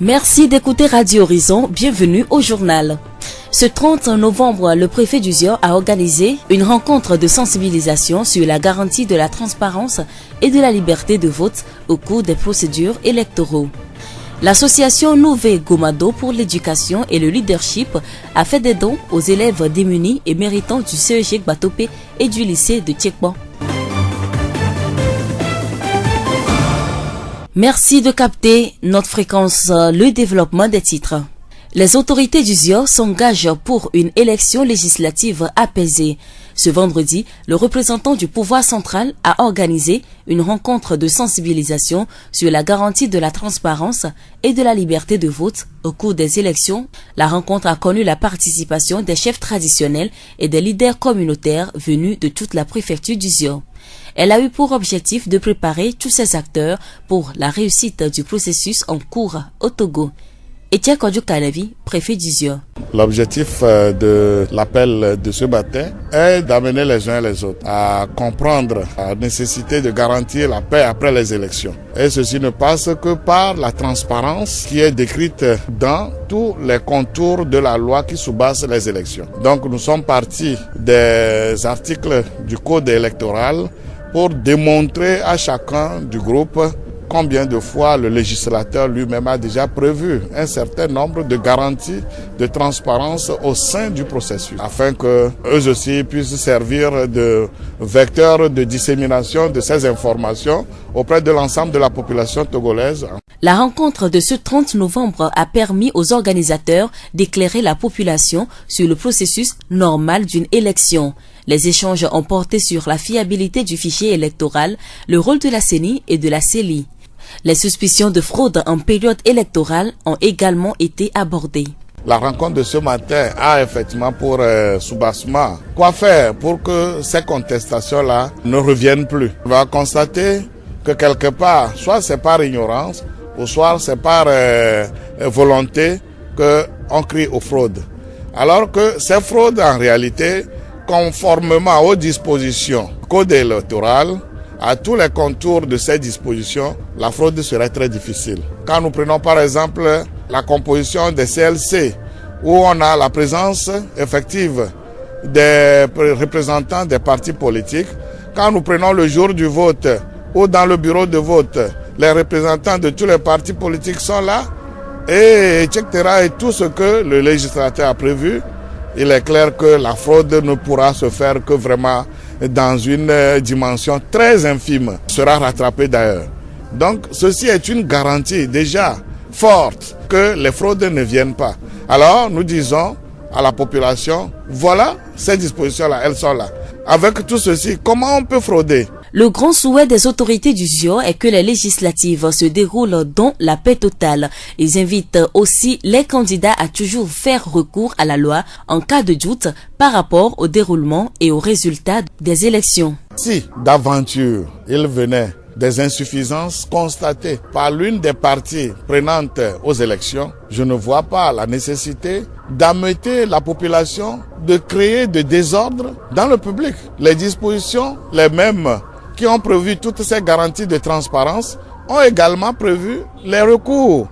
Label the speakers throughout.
Speaker 1: Merci d'écouter Radio Horizon, bienvenue au journal. Ce 30 novembre, le préfet du Zior a organisé une rencontre de sensibilisation sur la garantie de la transparence et de la liberté de vote au cours des procédures électoraux. L'association Nouvé Gomado pour l'éducation et le leadership a fait des dons aux élèves démunis et méritants du CEG Batopé et du lycée de Tchekban. Merci de capter notre fréquence, le développement des titres. Les autorités du Zior s'engagent pour une élection législative apaisée. Ce vendredi, le représentant du pouvoir central a organisé une rencontre de sensibilisation sur la garantie de la transparence et de la liberté de vote au cours des élections. La rencontre a connu la participation des chefs traditionnels et des leaders communautaires venus de toute la préfecture du Zior. Elle a eu pour objectif de préparer tous ces acteurs pour la réussite du processus en cours au Togo. Etienne Kodjo-Kanavi, préfet du Zior.
Speaker 2: L'objectif de l'appel de ce matin est d'amener les uns et les autres à comprendre la nécessité de garantir la paix après les élections. Et ceci ne passe que par la transparence qui est décrite dans tous les contours de la loi qui sous-basse les élections. Donc nous sommes partis des articles du code électoral pour démontrer à chacun du groupe combien de fois le législateur lui-même a déjà prévu un certain nombre de garanties de transparence au sein du processus, afin que eux aussi puissent servir de vecteurs de dissémination de ces informations auprès de l'ensemble de la population togolaise.
Speaker 1: La rencontre de ce 30 novembre a permis aux organisateurs d'éclairer la population sur le processus normal d'une élection. Les échanges ont porté sur la fiabilité du fichier électoral, le rôle de la CENI et de la CELI. Les suspicions de fraude en période électorale ont également été abordées.
Speaker 2: La rencontre de ce matin a effectivement pour soubassement quoi faire pour que ces contestations-là ne reviennent plus. On va constater que quelque part, soit c'est par ignorance, ou soit c'est par volonté qu'on crie aux fraudes. Alors que ces fraudes, en réalité, conformément aux dispositions du code électoral, à tous les contours de ces dispositions, la fraude serait très difficile. Quand nous prenons par exemple la composition des CLC, où on a la présence effective des représentants des partis politiques, quand nous prenons le jour du vote, ou dans le bureau de vote, les représentants de tous les partis politiques sont là, et etc. Et tout ce que le législateur a prévu, il est clair que la fraude ne pourra se faire que vraiment dans une dimension très infime, sera rattrapée d'ailleurs. Donc ceci est une garantie déjà forte que les fraudes ne viennent pas. Alors nous disons à la population, voilà ces dispositions-là, elles sont là. Avec tout ceci, comment on peut frauder ?
Speaker 1: Le grand souhait des autorités du Zior est que les législatives se déroulent dans la paix totale. Ils invitent aussi les candidats à toujours faire recours à la loi en cas de doute par rapport au déroulement et aux résultats des élections.
Speaker 2: Si d'aventure il venait des insuffisances constatées par l'une des parties prenantes aux élections, je ne vois pas la nécessité d'ameuter la population de créer des désordres dans le public. Les dispositions, les mêmes qui ont prévu toutes ces garanties de transparence, ont également prévu les recours.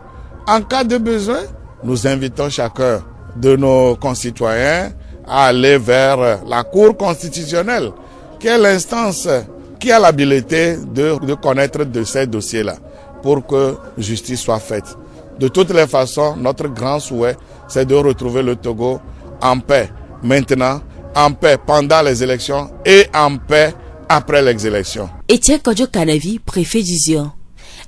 Speaker 2: En cas de besoin, nous invitons chacun de nos concitoyens à aller vers la Cour constitutionnelle, qui est l'instance qui a l'habilité de connaître de ces dossiers-là, pour que justice soit faite. De toutes les façons, notre grand souhait, c'est de retrouver le Togo en paix maintenant, en paix pendant les élections et en paix après les élections.
Speaker 1: Etienne Kodjo-Kanavi, préfet du Zior.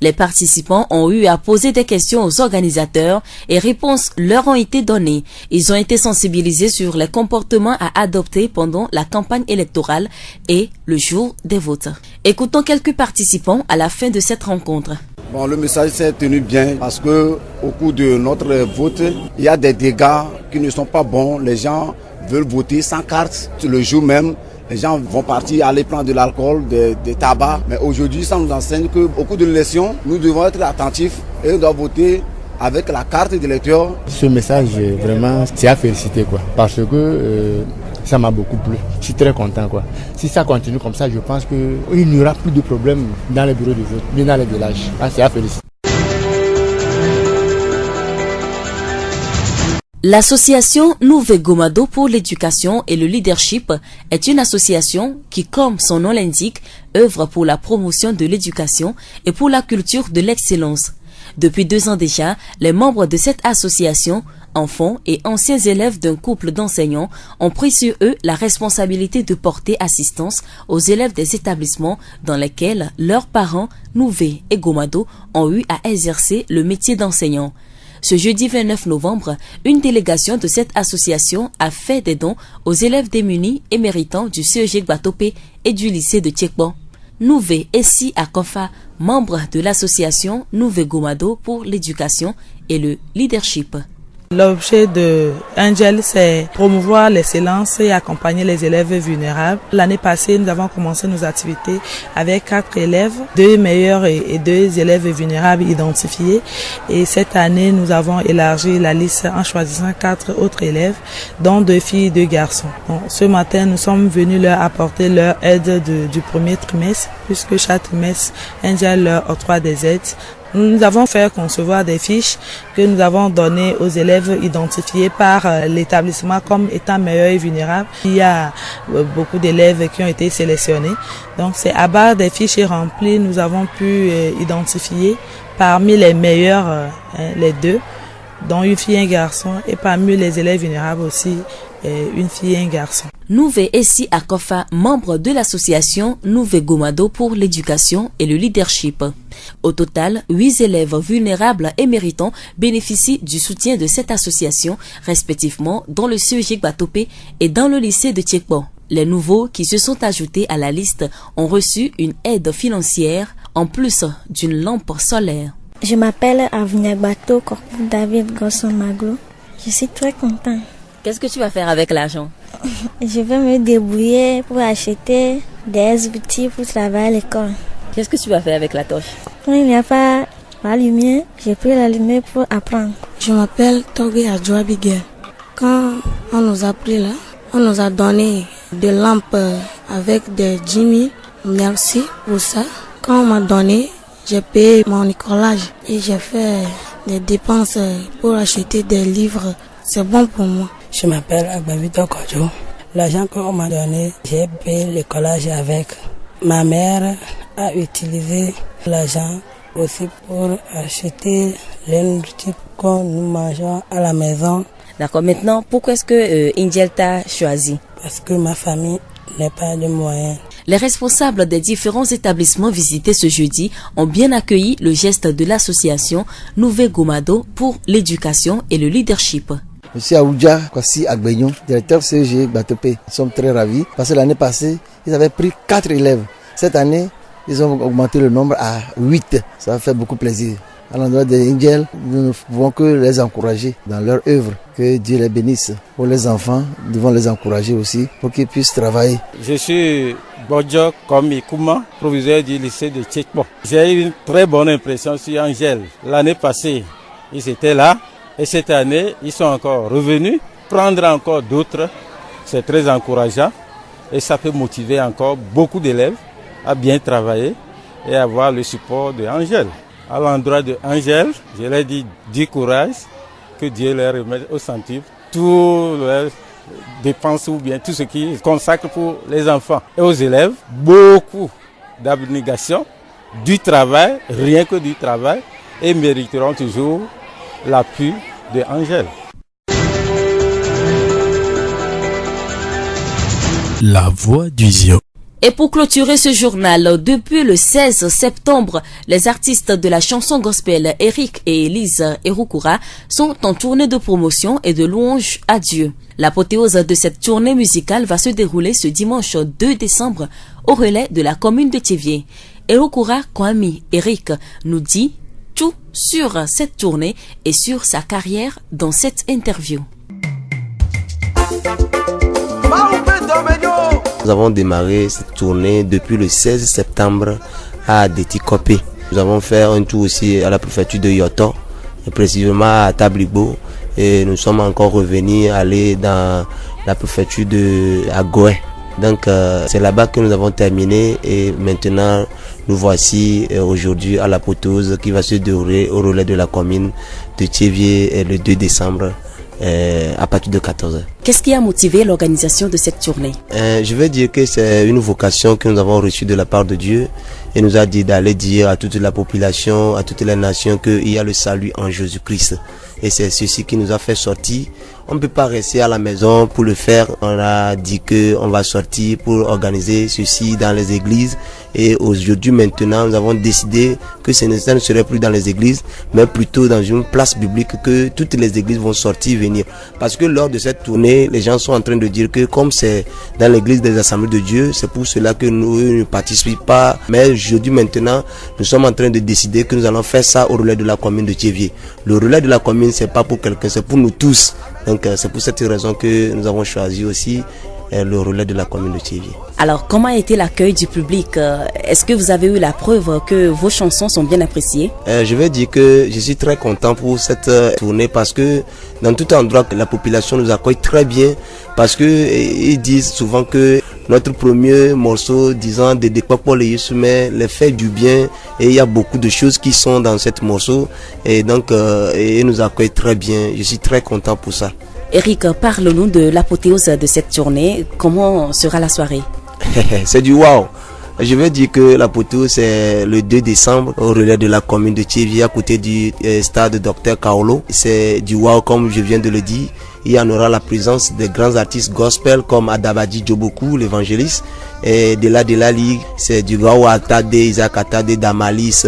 Speaker 1: Les participants ont eu à poser des questions aux organisateurs et réponses leur ont été données. Ils ont été sensibilisés sur les comportements à adopter pendant la campagne électorale et le jour des votes. Écoutons quelques participants à la fin de cette rencontre.
Speaker 3: Bon, le message s'est tenu bien parce que au cours de notre vote, il y a des dégâts qui ne sont pas bons. Les gens veulent voter sans carte le jour même. Les gens vont partir aller prendre de l'alcool, des tabacs. Mais aujourd'hui, ça nous enseigne qu'au cours de l'élection, nous devons être attentifs et nous devons voter avec la carte d'électeur.
Speaker 4: Ce message, vraiment, c'est à féliciter, quoi. Parce que ça m'a beaucoup plu. Je suis très content, quoi. Si ça continue comme ça, je pense qu'il n'y aura plus de problèmes dans les bureaux de vote, ni dans les villages. Ah, c'est à féliciter.
Speaker 1: L'association Nouvé Gomado pour l'éducation et le leadership est une association qui, comme son nom l'indique, œuvre pour la promotion de l'éducation et pour la culture de l'excellence. Depuis 2 ans déjà, les membres de cette association, enfants et anciens élèves d'un couple d'enseignants, ont pris sur eux la responsabilité de porter assistance aux élèves des établissements dans lesquels leurs parents, Nouvé et Gomado, ont eu à exercer le métier d'enseignant. Ce jeudi 29 novembre, une délégation de cette association a fait des dons aux élèves démunis et méritants du CEG Gbatopé et du lycée de Tchekban. Nouvé Essi Akofa, membre de l'association Nouvé Gomado pour l'éducation et le leadership.
Speaker 5: L'objet de Angel, c'est promouvoir l'excellence et accompagner les élèves vulnérables. L'année passée, nous avons commencé nos activités avec 4 élèves, 2 meilleurs et 2 élèves vulnérables identifiés. Et cette année, nous avons élargi la liste en choisissant 4 autres élèves, dont 2 filles et 2 garçons. Donc, ce matin, nous sommes venus leur apporter leur aide du premier trimestre, puisque chaque trimestre, Angel leur octroie des aides. Nous avons fait concevoir des fiches que nous avons données aux élèves identifiés par l'établissement comme étant meilleurs et vulnérables. Il y a beaucoup d'élèves qui ont été sélectionnés. Donc c'est à base des fiches remplies, nous avons pu identifier parmi les meilleurs, les 2, dont une fille et un garçon, et parmi les élèves vulnérables aussi, une fille et un garçon.
Speaker 1: Nouvé Essi Akofa, membre de l'association Nouvé Gomado pour l'éducation et le leadership. Au total, 8 élèves vulnérables et méritants bénéficient du soutien de cette association, respectivement dans le CEG Gbatopé et dans le lycée de Tchekban. Les nouveaux qui se sont ajoutés à la liste ont reçu une aide financière en plus d'une lampe solaire.
Speaker 6: Je m'appelle Avignagbato Korkou David Gosson Maglo. Je suis très content.
Speaker 1: Qu'est-ce que tu vas faire avec l'argent?
Speaker 6: Je vais me débrouiller pour acheter des outils pour travailler à l'école.
Speaker 1: Qu'est-ce que tu vas faire avec la torche?
Speaker 6: Quand il n'y a pas la lumière, j'ai pris la lumière pour apprendre.
Speaker 7: Je m'appelle Togé Adjoa Biguel. Quand on nous a pris là, on nous a donné des lampes avec des 10 000. Merci pour ça. Quand on m'a donné, j'ai payé mon écolage et j'ai fait des dépenses pour acheter des livres. C'est bon pour moi.
Speaker 8: Je m'appelle Agbavito Kodjo. L'argent qu'on m'a donné, j'ai payé l'écolage avec. Ma mère a utilisé l'argent aussi pour acheter les nourritures que nous mangeons à la maison.
Speaker 1: D'accord. Maintenant, pourquoi est-ce que Angel t'a choisi?
Speaker 8: Parce que ma famille n'a pas de moyens.
Speaker 1: Les responsables des différents établissements visités ce jeudi ont bien accueilli le geste de l'association Nouvé Gomado pour l'éducation et le leadership.
Speaker 9: Monsieur Aoudja Kwasi Agbenyon, directeur CEG Gbatopé. Nous sommes très ravis parce que l'année passée, ils avaient pris 4 élèves. Cette année, ils ont augmenté le nombre à 8. Ça fait beaucoup plaisir. À l'endroit des Angels, nous ne pouvons que les encourager dans leur œuvre. Que Dieu les bénisse. Pour les enfants, nous devons les encourager aussi pour qu'ils puissent travailler.
Speaker 10: Je suis Bodjo Komi Kouma, proviseur du lycée de Tchekban. J'ai eu une très bonne impression sur Angel. L'année passée, ils étaient là. Et cette année, ils sont encore revenus. Prendre encore d'autres, c'est très encourageant. Et ça peut motiver encore beaucoup d'élèves à bien travailler et avoir le support de Angel. À l'endroit de Angel, je leur dis du courage, que Dieu leur remette au centuple toutes leurs dépenses ou bien tout ce qu'ils consacrent pour les enfants. Et aux élèves, beaucoup d'abnégation, du travail, rien que du travail, et mériteront toujours l'appui de Angel.
Speaker 11: La voix du Zio.
Speaker 1: Et pour clôturer ce journal, depuis le 16 septembre, les artistes de la chanson gospel Eric et Elise Erukura sont en tournée de promotion et de louange à Dieu. L'apothéose de cette tournée musicale va se dérouler ce dimanche 2 décembre au relais de la commune de Tchéviers. Erukura Kwame Eric nous dit tout sur cette tournée et sur sa carrière dans cette interview.
Speaker 12: Nous avons démarré cette tournée depuis le 16 septembre à Détikopé. Nous avons fait un tour aussi à la préfecture de Yoto, et précisément à Tablibo. Et nous sommes encore revenus aller dans la préfecture de Agoé. Donc c'est là-bas que nous avons terminé et maintenant nous voici aujourd'hui à l'apothéose qui va se dérouler au relais de la commune de Tchéviers le 2 décembre à partir de 14h.
Speaker 1: Qu'est-ce qui a motivé l'organisation de cette tournée?
Speaker 12: Je vais dire que c'est une vocation que nous avons reçue de la part de Dieu. Et nous a dit d'aller dire à toute la population, à toutes les nations qu'il y a le salut en Jésus-Christ. Et c'est ceci qui nous a fait sortir. On ne peut pas rester à la maison pour le faire. On a dit qu'on va sortir pour organiser ceci dans les églises. Et aujourd'hui, maintenant, nous avons décidé que ça ne serait plus dans les églises, mais plutôt dans une place publique que toutes les églises vont sortir, venir. Parce que lors de cette tournée, les gens sont en train de dire que comme c'est dans l'église des Assemblées de Dieu, c'est pour cela que nous ne participons pas. Mais aujourd'hui, maintenant, nous sommes en train de décider que nous allons faire ça au relais de la commune de Thiéviers. Le relais de la commune, c'est pas pour quelqu'un, c'est pour nous tous. Donc c'est pour cette raison que nous avons choisi aussi le relais de la commune de Thiéviers.
Speaker 1: Alors, comment a été l'accueil du public? Est-ce que vous avez eu la preuve que vos chansons sont bien appréciées?
Speaker 12: Je vais dire que je suis très content pour cette tournée parce que dans tout endroit, la population nous accueille très bien parce que ils disent souvent que notre premier morceau, disant de Dekpakpole Yesume, les fait du bien et il y a beaucoup de choses qui sont dans ce morceau et donc ils nous accueillent très bien. Je suis très content pour ça.
Speaker 1: Eric, parle-nous de l'apothéose de cette tournée. Comment sera la soirée?
Speaker 12: C'est du wow. Je vais dire que l'apothéose c'est le 2 décembre au relais de la commune de Thiéviers à côté du stade Dr Kaolo. C'est du wow comme je viens de le dire. Il y en aura la présence des grands artistes gospel comme Adabadi Djoboku, l'évangéliste. Et de la Ligue, c'est du Gawa Atade, Isaac Atade, Damalis.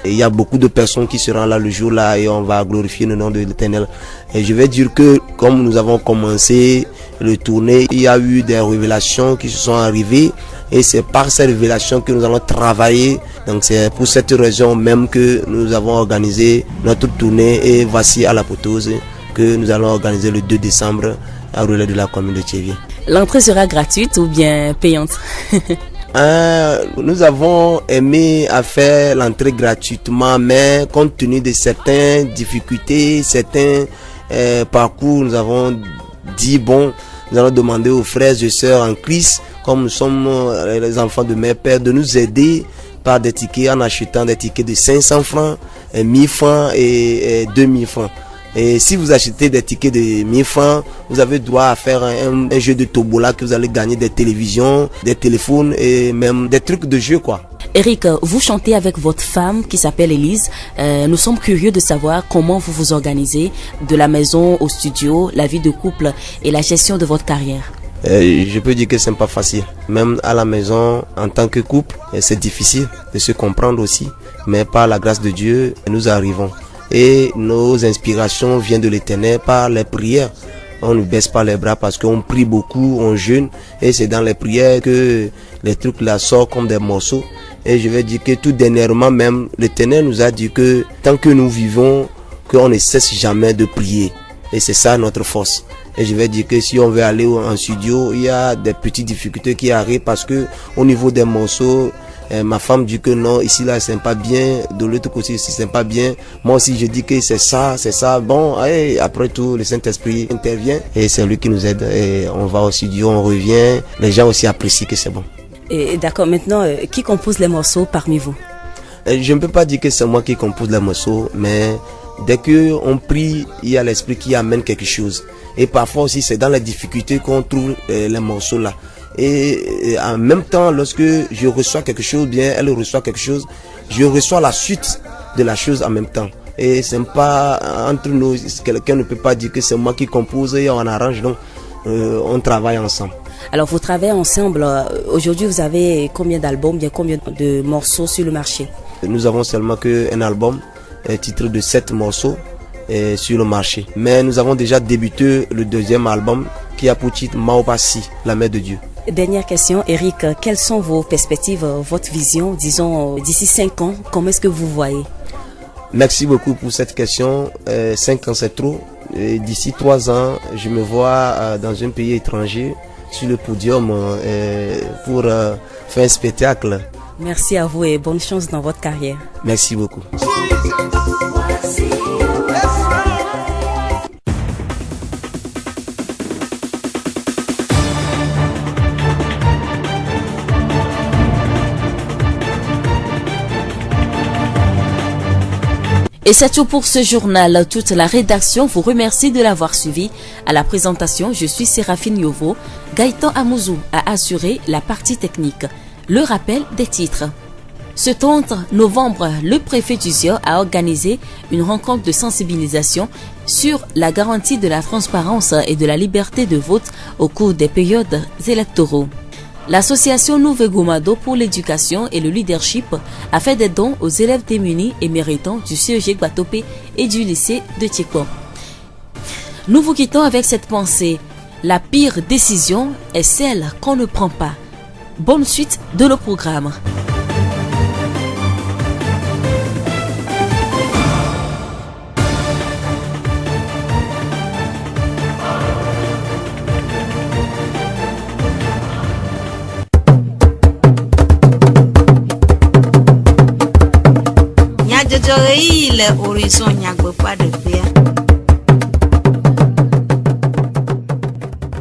Speaker 12: Il y a beaucoup de personnes qui seront là le jour-là et on va glorifier le nom de l'Éternel. Et je vais dire que comme nous avons commencé le tournée, il y a eu des révélations qui se sont arrivées. Et c'est par ces révélations que nous allons travailler. Donc c'est pour cette raison même que nous avons organisé notre tournée. Et voici à l'apothéose que nous allons organiser le 2 décembre à relais de la commune de Thiéviers.
Speaker 1: L'entrée sera gratuite ou bien payante?
Speaker 12: Nous avons aimé à faire l'entrée gratuitement, mais compte tenu de certaines difficultés, certains parcours, nous avons dit bon, nous allons demander aux frères et sœurs en Christ, comme nous sommes les enfants de mes pères, de nous aider par des tickets en achetant des tickets de 500 francs, 1000 francs et 2000 francs. Et si vous achetez des tickets de 1000 francs, vous avez droit à faire un jeu de tombola que vous allez gagner des télévisions, des téléphones et même des trucs de jeu quoi.
Speaker 1: Eric, vous chantez avec votre femme qui s'appelle Elise. Nous sommes curieux de savoir comment vous vous organisez de la maison au studio, la vie de couple et la gestion de votre carrière.
Speaker 12: Je peux dire que c'est pas facile. Même à la maison, en tant que couple, c'est difficile de se comprendre aussi. Mais par la grâce de Dieu, nous arrivons. Et nos inspirations viennent de l'Éternel par les prières. On ne baisse pas les bras parce qu'on prie beaucoup, on jeûne. Et c'est dans les prières que les trucs là sortent comme des morceaux. Et je vais dire que tout dernièrement même, l'Éternel nous a dit que tant que nous vivons, qu'on ne cesse jamais de prier. Et c'est ça notre force. Et je vais dire que si on veut aller en studio, il y a des petites difficultés qui arrivent parce que au niveau des morceaux, ma femme dit que non, ici là c'est pas bien, de l'autre côté ici c'est pas bien. Moi aussi je dis que c'est ça. Bon, et après tout le Saint-Esprit intervient et c'est lui qui nous aide. Et on va au studio, on revient. Les gens aussi apprécient que c'est bon.
Speaker 1: Et d'accord, maintenant, qui compose les morceaux parmi vous?
Speaker 12: Je ne peux pas dire que c'est moi qui compose les morceaux, mais dès qu'on prie, il y a l'Esprit qui amène quelque chose. Et parfois aussi c'est dans les difficultés qu'on trouve les morceaux là. Et en même temps, lorsque je reçois quelque chose, bien elle reçoit quelque chose, je reçois la suite de la chose en même temps. Et c'est pas entre nous, quelqu'un ne peut pas dire que c'est moi qui compose et on arrange, non. On travaille ensemble.
Speaker 1: Alors vous travaillez ensemble, aujourd'hui vous avez combien d'albums, bien combien de morceaux sur le marché? Nous
Speaker 12: avons seulement qu'un album, titre de 7 morceaux sur le marché. Mais nous avons déjà débuté le deuxième album qui a pour titre Maopassi, la mère de Dieu.
Speaker 1: Dernière question, Eric, quelles sont vos perspectives, votre vision, disons d'ici 5 ans, comment est-ce que vous voyez?
Speaker 12: Merci beaucoup pour cette question. 5 ans c'est trop. D'ici 3 ans, je me vois dans un pays étranger sur le podium pour faire un spectacle.
Speaker 1: Merci à vous et bonne chance dans votre carrière.
Speaker 12: Merci beaucoup.
Speaker 1: Et c'est tout pour ce journal. Toute la rédaction vous remercie de l'avoir suivi. À la présentation, je suis Séraphine Yovo. Gaëtan Amouzou a assuré la partie technique. Le rappel des titres. Ce 30 novembre, le préfet du Zior a organisé une rencontre de sensibilisation sur la garantie de la transparence et de la liberté de vote au cours des périodes électoraux. L'association Nouveau Gomado pour l'éducation et le leadership a fait des dons aux élèves démunis et méritants du CEG Gbatope et du lycée de Tchekpo. Nous vous quittons avec cette pensée. La pire décision est celle qu'on ne prend pas. Bonne suite de nos programmes.
Speaker 13: Le horizon pas de faire.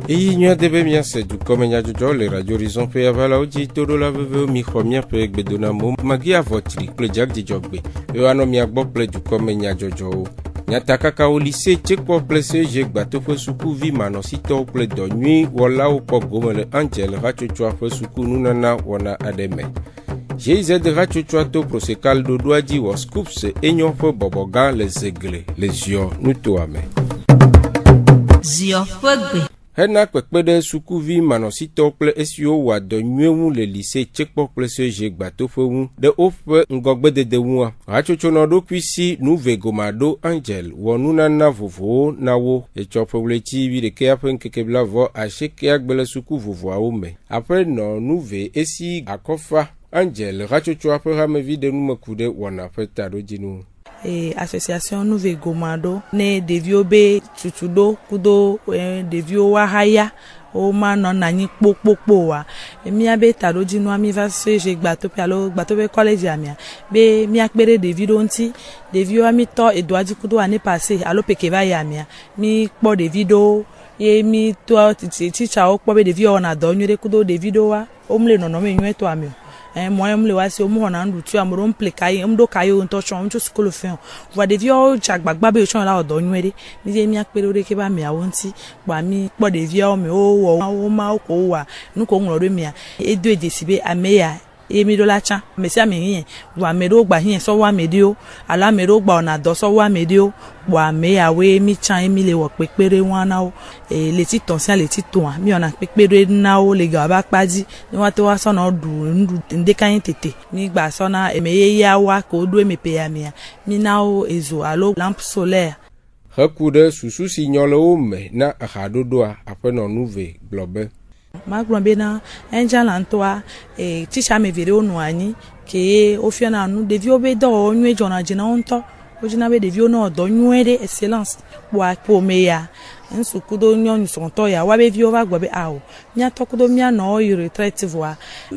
Speaker 14: Et nous devons bien c'est du comme il y a du le radio horizon peut avoir là aussi tout le lave mi premier peut être bedonamo magi à votre le jack di jogbe et on a mis à boire du comme il y a jojo nyataka au lycée Tchekpo plese je Gbatope suku vi manosito ple de nuit wala au pogo le angel rachochwa fe suku nunana wana ademe GIZ rachochwato prosekal do doaji wa scoops enyon fe bobogan les aiglés les yeux nous toame
Speaker 13: Zio fogbe
Speaker 14: Hena kwekpede sukuvi manosito ple esio wa de nuewu le lycée Tchekpo plese je Gbatope wu de ofe ngogbede de wu rachocho no do kwisi Nouveau Gomado angel wonuna na vovo na wo e chope wlechi bi de ke apen kekebla vo a sheke agbele suku vovo a ome après no nouveau esi akofa angel rachocho après ramevi de nume kude wana feta do jinu
Speaker 5: et association Nouveau Gomado ne devio be tutudo kudo devio wahaya o ma no na yin popopo wa mi abe taro jinu ami va se je Gbatope alo Gbatope college amia be mi akpere devio nti devio ami to edwaji kudo ane passé alo pekeva ya amia mi po devio ye mi to teacher o po be devio na do nyure kudo devio wa o mle no no me nyu to amio moi me le wasi o mo na ndu tu amoro mple kai mdo kai o nto chon ncho school fin wa de vio chagbagba be chon la odo nwere mi je mi akpere ore ke ba mi awonti gba mi po de vio mi o wo ma o ko wa nu ko nro mi a edu edesibe ameya emi do la cha me si ami yin wa me do gba yin so wa me dio ala me do gba ona do so wa me dio wa me awe mi cha emi le wo pepere won na o le ti ton si le ti ton mi ona pepere na o le ga ba paji ni wa to wa so na du nde kan tete mi gba so na emeye ya wa ko do emepe ya mi na o ezo alo lampe solaire
Speaker 14: hakude susu signole o me na ahadodo après no Nouveau Globe
Speaker 5: Magrombe na angel antoa teacher me vere onu ani ke ofia na nu devio be do onwe jona jina onto ojina be devio no do nwere excellence wa po me ya nsukudo nyonyu sonto ya wa be vio va gbobe awo nya tokudo mia no yi retraite voa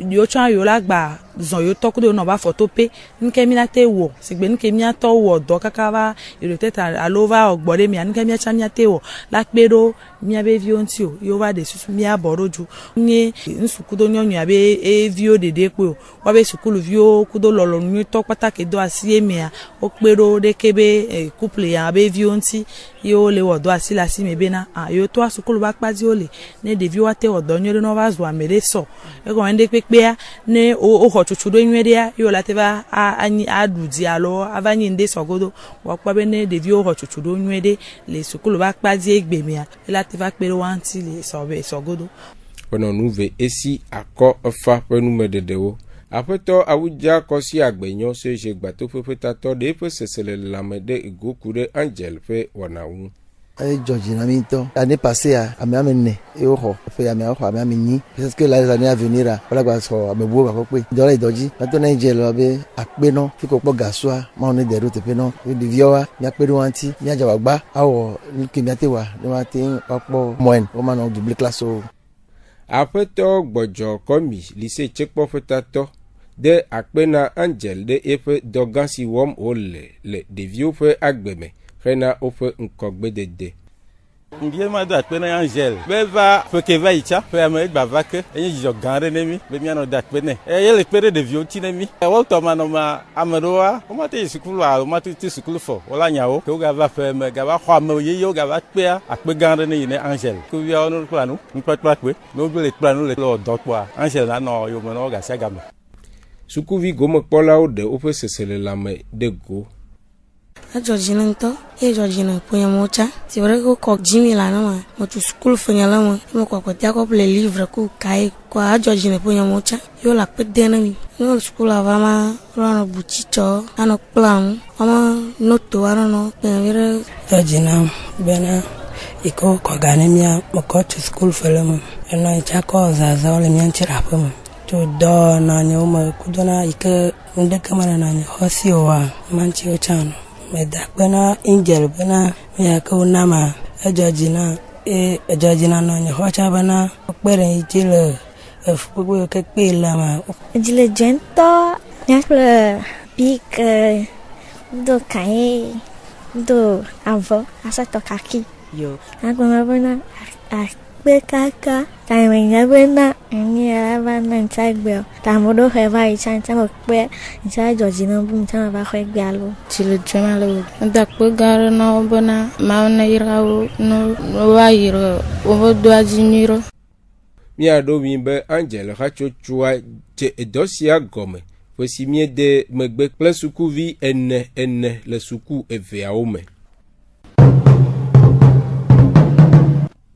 Speaker 5: yo chan yo la gba zon yo tokudo no ba photo pe nke mi na te wo sigbe nke mi ato wo do kakava retraite alova ogbore mi nke mi cha mi ate wo la pero mi abe vio nti o yo va de susu mi aboroju ni nsukudo nyonyu abe vio dede pe o wa be sukulu vio kudo lolo nyu to patake do asie mi a o pero de kebe couple ya abe vio nti yo le wo do asila si me na yo to asukulu ba pazi ole ne devi wa te odo nyore no ba zo amere so e ko ende pepe ya ne o hochuchudo nwere ya yo la te ba anyi aduji alo avanyi nde sogodo wa kwa be ne devi o hochuchudo nwere le sukulu ba pazi egbemi ya la te va pere wanti le sobe sogodo
Speaker 14: ono Nouveau esi akọ fa penu mededewo apeto awuja kosi agbenyo se je Gbatope fetato de pe sesele lamede igokure angel fe wanawu
Speaker 9: George Naminto, l'année passée à Amiamene et au Ho, fait Amiamini, parce que les années à venir, voilà quoi, à me boire, dans les doji, maintenant j'ai l'obé, à Beno, fait qu'on peut gassoir, on est des routes, Beno, du vioa, il y a Pérouanti, il y a Jawagba, à Kimiatewa, le matin, au moyen, au moment du double classe.
Speaker 14: Après to, Bojo, Komi, lycée Tchekpo fetato, de Akpena Angel, de Efe, Dogansi Wom Ole, le vieux fait Agbeme. Rena ofe nkogbe dede.
Speaker 10: Ndiye ma da pene Angel. Beva fekeva icha, fe ame ba vake, enye jijo gande nemi, be mi ano da pene. Ye le pere de vioti nemi. Wo to ma no ma amadoa, o ma te sikulu a, o ma te sikulu fo. Ola nyawo, ke o ga va fe me ga va kwa me ye yo ga va pe a, akpe gande ne ine Angel. Ku wi ono planu, npa pe, no be le planu le lo do kwa. Angel na no yo me no ga sia ga me.
Speaker 14: Sukuvi gome kpɔla wo de woƒe seselelame de go.
Speaker 7: Georgina ŋutɔ eye Georgina ƒonya motsa si wòle wokɔ Jimmy la ne me motu sukulu fonya le me mekɔ kpɔtea kɔ ple livre ku kaye kɔ Georgina ƒonya motsa yo la kpe de ne mi no sukulu ava ma lɔnɔ buti tsɔ anɔ kpla ŋu ɔma noto anɔ kpɛn vi ɖe
Speaker 8: Georgina bena iko kɔ ga ne mia mekɔ tu sukulu fele me enɔ itsa kɔ zaza le mia ŋuti aƒe me to dɔ nanye wo me kudona ike ŋdeke me nanye xɔsi oa manti wo tsano me da kpena Angel bena me ke wo nama Georgina Georgina nanye xɔtsa bena kpe ɖe iti le fukpekpe ke kpe le ma
Speaker 6: Edile dzɛntɔ nyakple big do kaye do avɔ asatɔ kaki
Speaker 5: yo
Speaker 6: agbe bena akpe kaka time nya bena ni ava na ntagbe tamodo heva icha ntamo kpe icha Georgina bu ntamo ba khwe galo
Speaker 7: tile jema le nda kpe gare no bona ma na irawo no wa iro o do ajiniro
Speaker 14: Mia do mi be Angel hachochua che edosia gome. Vosi mie de megbe kple sukuvi ene le suku eveawo me.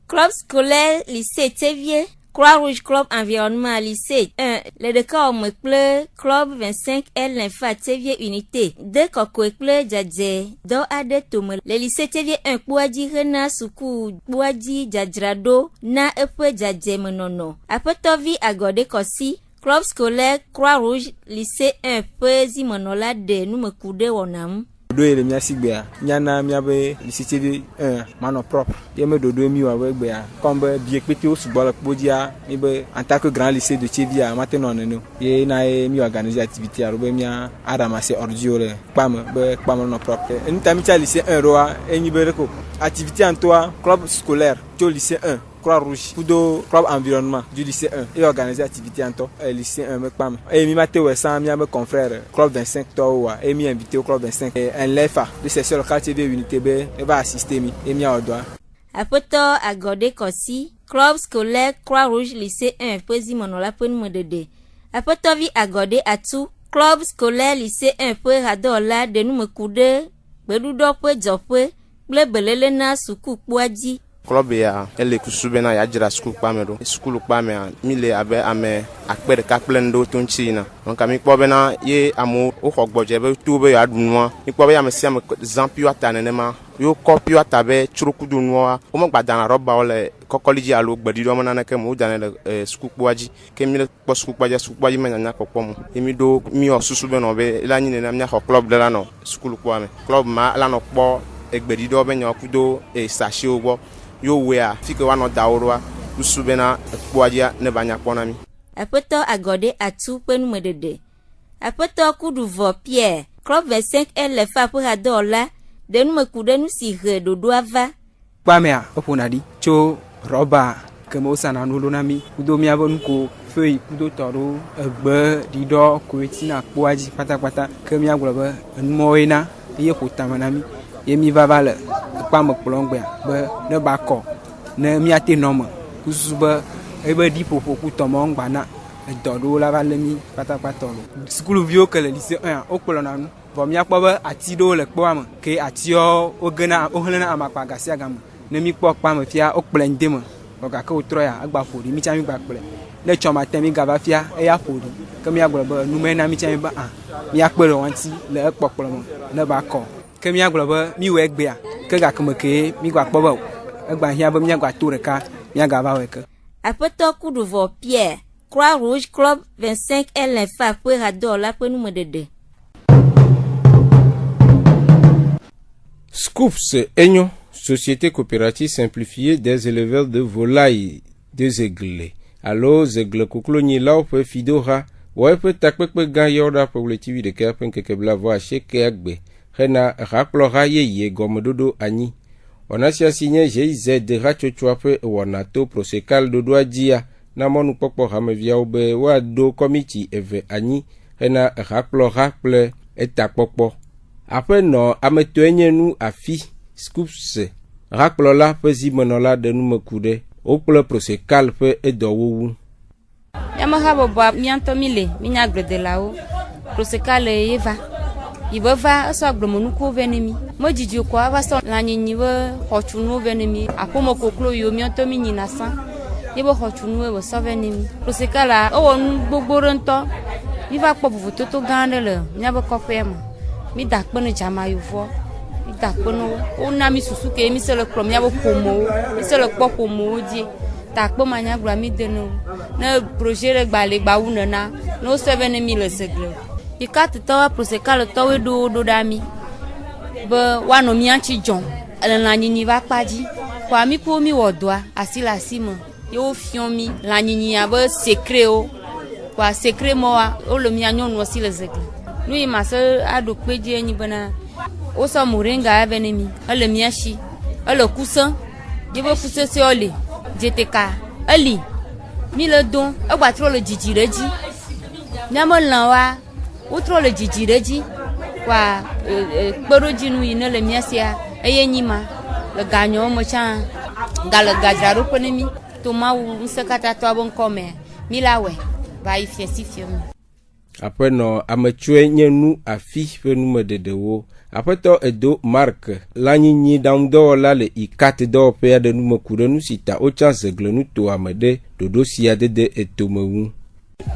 Speaker 13: Club scolaire lycée Thévier, Croix-Rouge Club environnement lycée 1, les deux cas me ple Club 25L l'infa Thévier unité, deux cocoé ple djadje, do ade tome, le lycée Thévier 1 Pouadi Rena Soukou, Pouadi Djadrado, na epe djadje menono. Après tovi agode kosi, Club scolaire Croix-Rouge lycée 1 Pezi Monola de nous me coude wonam.
Speaker 15: Doye mia sigbea nyana mia be lycée 1 mano propre ye me dodo mi wa we gbea comme bien pété au football podia mi be en tant que grand lycée de Tchevia maintenant no ye na mi organiser activité a robe mia a ramasser ordio le pam no propre en tami cha lycée 1 roa eni be reko activité en toi club scolaire to lycée 1 Croix-Rouge, Poudo, club environnement du lycée 1 et organiser activité en temps lycée 1 me pam et mi maté ouais ça mi mes confrères club 25 toi et mi invité au club 25 et un lefa de section locale TV unité B et va assister mi et mi a doigt
Speaker 13: apoto agode kosi club scolaire Croix-Rouge lycée 1 pesi monola pen modede apoto vi agode atu club scolaire lycée 1 pe radola de nous me coude bedudo pe jope ble belele na suku kpoaji
Speaker 16: club ya ele kusubena ya jira school pamero school pame mile abe ame akpere kaplendo tonchina donc ami kpobena ye amu o khogboje be tube ya dunwa mi kpobe ya mesia me zampio atanenema yo kopio atabe churukudu nwa o mo gbadana roba ole kokoliji alo gbedido mo nanake mo danele school kpoaji ke mi kpo school kpoaji menanya kokpom emi do mi osusu be no be la nyine na mi club de la no school kpoame club ma la no kpo egbedido be nya kudo sashi ogbo yo wea fike wano daurwa usubena kpoaja ne banya konami
Speaker 13: apoto agode atu penu medede apoto kuduvo Pierre club 25L le fa pour adola de nous me kude nous si redodo ava
Speaker 15: pamea oponadi cho roba kemo sana nulunami kudo mi abon ko feuille kudo toro egbe dido ko etina kpoaji patapata kemi agloba moina ye kotamanami yemi vavale pam plongbe be ne bako ne miate noma kusuba ebe di popo ku tomo ngbana dodo la vale mi patapata lo school vio que le lycée 1 okolona nu vo mi akpo be atido le kpo am ke atio ogena ohlena amakpa gasia gam ne mi kpo pam fia okplende mo oga ke otroya agba fori mi chami gba kple ne choma temi gava fia e ya fori ke mi agbo be numena mi chami ba mi akpere wanti le ekpokplo mo ne bako ke mi agloba mi we gbea ke ga kemeke mi gwa kpoba egba hia ba mi gwa tureka mi ga ba weke
Speaker 13: apoto kuduvo Pierre Croix-Rouge club 25L l'infa pour adola pour nous medede
Speaker 14: Scoops Enyo, société coopérative simplifiée des éleveurs de volailles des aiglés. Alors aigle kuklonyi lao pe fidora ouais pe takpekpe gan yoda pour le TV de kerpen kekebla voa chez Keagbe. Rena raplora ye gomododo ani. Onasia signé GIZ de Rachochua pe wanato prosekal do doajia na monu popo hamevia obe wa do komiti eve ani hena rakple etakpopo. Après no ametoenye nu afi scoops rakple la pe zimenola de nu mekude okple prosekal pe edowu.
Speaker 17: Yamahabo ba mianto mile minyagre de lao prosekal eva ibova so agbomonu ko venemi mojiji ko aba so lanyinyi we hochunu venemi apomo koklo yo mianto minyina san yebo hochunu we so venemi prosekala o won gbogboro nto mi va po buvuto to gande le nyabo kopem mi dakponu jama yuvo mi dakponu o na mi susu ke mi se le krom nyabo komo mi se le popo moji takpo manya gba mi denu na projet le gba le gba wunana no 7000 le segle ikat to prosekal to we do dami be wano mi anchi jon la nyinyi va paji kwa mi ko mi wodoa asila simo yo fion mi la nyinyi aba secret o kwa secret mo wa o lo mi anyon no si le zegle nu i ma se ado peje enyi bana o so moringa avenemi ele mi ashi ele kusan jebo kusan se ole JTK ali mi le don e gba tro le jijireji nyamo lan wa utro le jijireji kwa kporoji nu ine le miasia eyenyima le ganyo mo cha gale gajaro ponemi to ma wu sekata to abon kome milawe ba ifiesi fiemi.
Speaker 14: Après no amechue nyenu afi fe nume dedewo après to edo marque lanyinyi dando la le ikate do pe de nume kurenu sita o chance glenu to amede dodo sia de etomewu.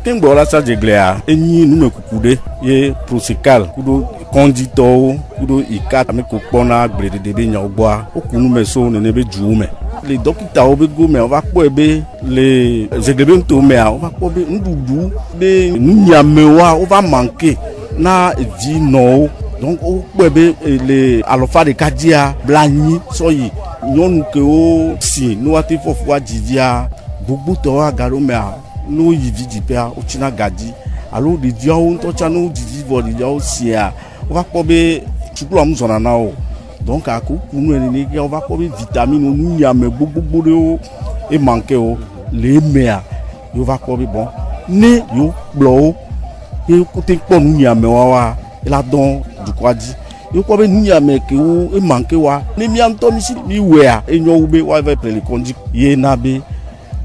Speaker 18: Kengbo la sa jeglea enyi nume kukude ye prosekal kudo kondito kudo ikate me kokpona gbede de nya ogboa okunu meso ne be juume les docteurs obe go me on va ko ebe les jeglebe nto me on va ko be ndudu be nyamewa on va manquer na di no donc o ko ebe les alofa de kadia blani soyi nyon ke o si no ati fofo ajidia gbogbo to wa garo me no yidi pe o china gadi alo de dia o to chanu didi body dia o sia on va ko be chukulu amuzona na o donc à coup nous on va comme vitamine nous y a mais beaucoup et manquer les mers on va comme bon né yo blo et côté pour nous y a mais wa et là don du quoi dit yo comme nous y a mais que et manquer wa ne mi anto mi si mi wea et nyo ube wa va prele kondi ye na be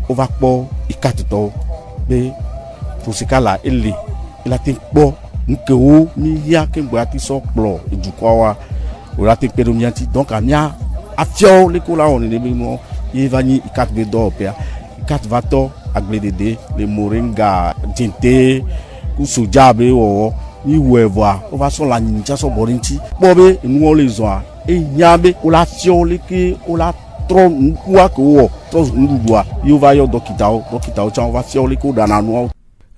Speaker 18: on va po ikatto be pour ce cas là il a tin po nke o mi ya ke gba ti so plo du quoi wa la tekpedomianti donc amia afio le kola on ne bimo yevani ikat be do pe ikat vato agbledede le moringa tinte ku sojabe o ni wevoa o va so la nja so borinti bobe nu o le zo a e nyabe o la fio le ke o la tro nkuwa ko o to ndudua yo va yo dokita o cha o va fio le ko dana nu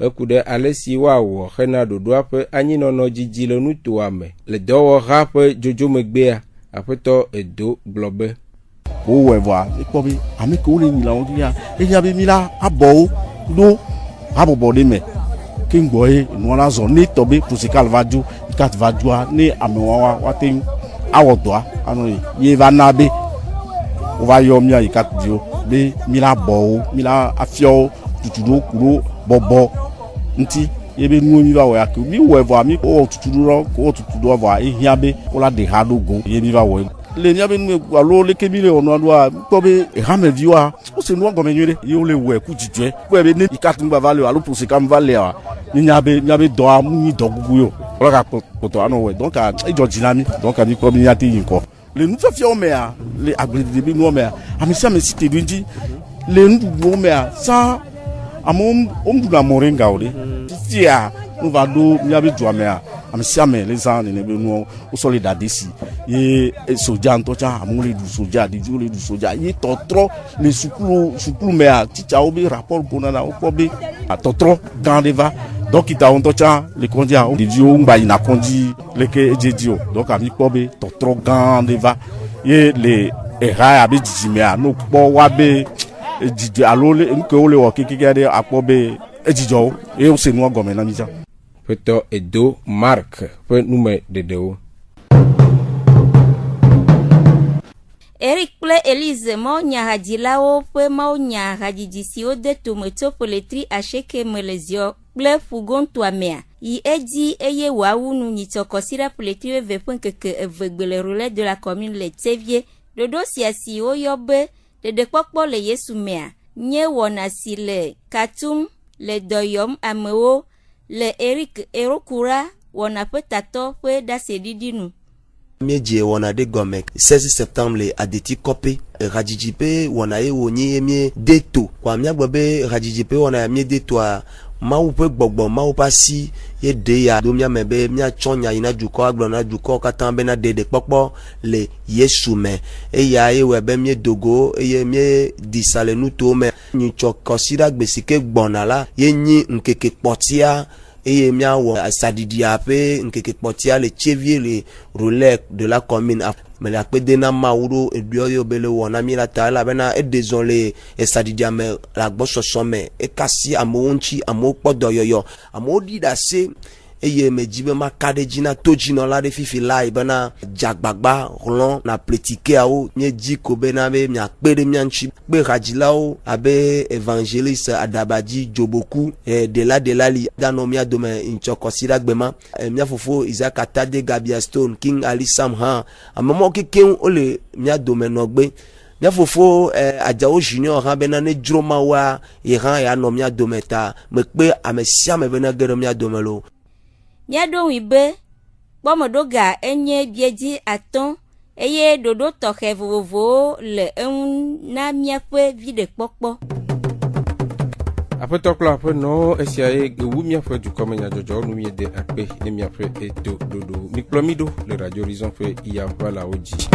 Speaker 14: ekude alesi wawo hena dodo pe anyi nono jijilo nuto ame le dowo rape jojo megbea apeto edo globe
Speaker 18: o wevoa ikobi ameko le ni la won ya e ya be mi la abo do abobo de me kingbo e nu na zo ni tobe prosekal vaju ikat vajua ni amewa wa tin awodoa anu ye va nabe o va yo mi ikat dio be mi la bo mi la afio tutudo kuro bobo nti ebe nu mi va wa ke mi wo eva mi o tuturo ko tutudo va ehiabe o la de hado go ye mi va wo le ni abe nu alo le kemi le onu adua ko be ha me viwa o se nu go menyere ye o le wo ku jije ko ebe ni ikatu ba vale alo pour se kam vale a ni nyabe do a mu ni do gugu yo o la ka poto anu we donc a ijo jinami donc a mi ko mi yati yin ko le nu fe fi o me a le agbede bi nu o me a ami sa me cité dunji le nu o me a sa amom omduna moringa ode tia no va do mi abi duamea am siame les ans ne be no o solidadesi ye soja ntocha amule du soja di jule du soja ye totro le sukulu mea ticha obi rapport bonana o kobe totro gandeva donc ita ntocha le kondia o di o ngba ina kondi leke ejedio donc ami kobe totro gandeva ye le era abi jimea no po wabe ejije alole nke ole wo kikigade apobe ejijo e o se nu ogome na mija
Speaker 14: peto edo mark pe nume dedeo
Speaker 13: Eric kple Elise mo nyahadilawo ƒe mo nyahadidi siwo de tome tso poletri asheke me le zio kple fugontoa mea yi edi eye woawu nu nyitsɔkɔsi ɖe poletri eve ƒe ŋkeke eve gbe le relais de la commune le Tevie. Dodo sia si woyɔ be ɖeɖekpɔkpɔ le Yesu mea nye wɔna si le Katum le dɔyɔm amewo le Eric Erokura wɔna ƒe tatɔ ƒe ɖaseɖiɖi nu.
Speaker 12: Miedie wana de gome 16 septembre le adeti kope rajijipe wana ye wonyi mie deto kwa miagbe be rajijipe wana mie deto a mawu pe gbogbo mawu pasi ye de ya do mia me be mia chonya ina dukɔ agblɔ na dukɔ katã be na de kpɔkpɔ le Yesu me eya ye we be mie dogo eye mie disa le nuto me nyitsɔ kɔsida gbesike gbɔna la ye nyi nkeke kpɔtia eye mia wɔ asadidia pe nkeke kpɔtia le Tevie le relais de la commune me la kpede na mawu ɖo eduɔ yo be le wɔna mi la ta la bena edezɔn le esadidia me la gbɔsɔsɔ me ekasi amewo ŋuti amewo kpɔ dɔyɔyɔ amewo ɖi ɖe ase eye me dzi be ma ka ɖe dzi na to dzinɔ la ɖe fifi la yi bena dzagbagba hlɔ̃ na pletikeawo nye dzi ko bena be miakpe ɖe mia ŋuti kpe hadzilawo abe evangeliste adabadzi dzoboku dela li danɔ mia dome ŋtsɔkɔsi ɖe agbema mia fofo Isaac Atade Gabia Stone King Ali Sam hã amemɔ kekeŋ wole mia dome nɔgbe mia fofo Adjawo Junior hã bena ne dzro mawoa ye hã ya nɔ mia dome ta mekpe ame sia ame bena ge ɖe mia dome lo.
Speaker 13: Miaɖo ŋui be kpɔmeɖoga enye biedzi atɔ̃ eye ɖoɖo tɔxɛ vovovowo le eŋu na miaƒe viɖekpɔkpɔ.
Speaker 14: Aƒetɔ kple aƒenɔ esia ye ewu miaƒe dukɔme nyadzɔdzɔ nu miede akpe ne miaƒe eto ɖoɖo mikplɔ mi ɖo le Radio Horizon ƒe yavalawo dzi.